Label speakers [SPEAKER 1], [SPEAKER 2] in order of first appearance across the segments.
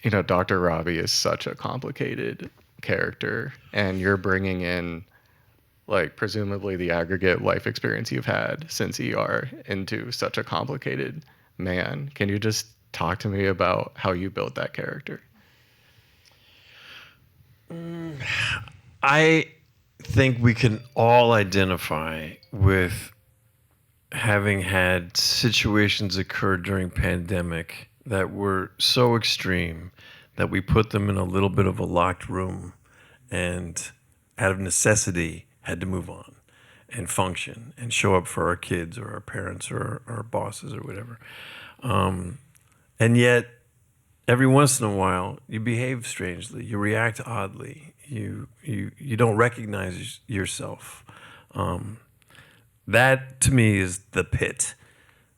[SPEAKER 1] Dr. Robbie is such a complicated character, and you're bringing in, like, presumably the aggregate life experience you've had since ER into such a complicated man. Can you just talk to me about how you built that character?
[SPEAKER 2] I think we can all identify with having had situations occur during pandemic that were so extreme that we put them in a little bit of a locked room and out of necessity had to move on and function and show up for our kids or our parents or our bosses or whatever. And yet, every once in a while, you behave strangely. You react oddly. You don't recognize yourself. That to me is the pit,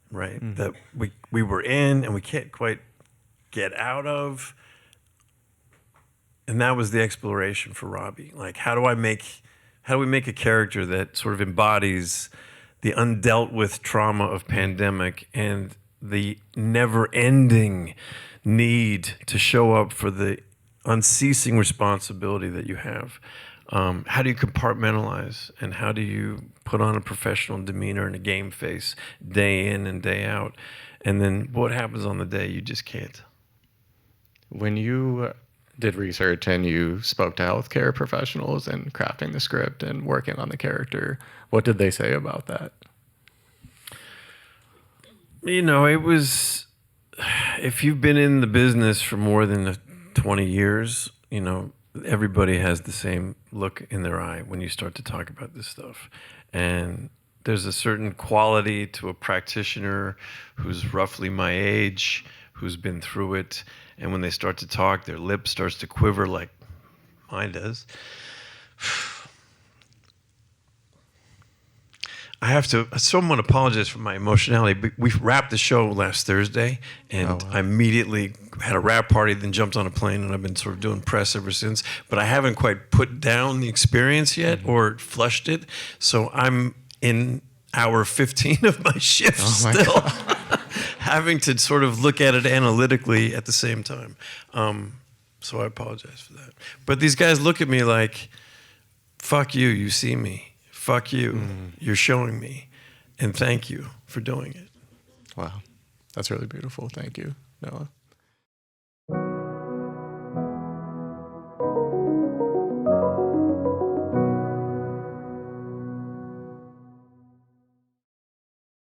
[SPEAKER 2] right? Mm-hmm. That we were in and we can't quite get out of. And that was the exploration for Robbie. Like, how do we make a character that sort of embodies the undealt with trauma of pandemic and the never-ending need to show up for the unceasing responsibility that you have? How do you compartmentalize, and how do you put on a professional demeanor and a game face day in and day out? And then what happens on the day you just can't?
[SPEAKER 1] When you did research and you spoke to healthcare professionals and crafting the script and working on the character, what did they say about that?
[SPEAKER 2] It was, if you've been in the business for more than 20 years, everybody has the same look in their eye when you start to talk about this stuff. And there's a certain quality to a practitioner who's roughly my age, who's been through it. And when they start to talk, their lip starts to quiver like mine does. I have to somewhat apologize for my emotionality, but we wrapped the show last Thursday, and I immediately had a wrap party, then jumped on a plane, and I've been sort of doing press ever since. But I haven't quite put down the experience yet or flushed it, so I'm in hour 15 of my shift still, having to sort of look at it analytically at the same time. So I apologize for that. But these guys look at me like, fuck you, you see me. Fuck you, you're showing me, and thank you for doing it.
[SPEAKER 1] Wow, that's really beautiful. Thank you, Noah.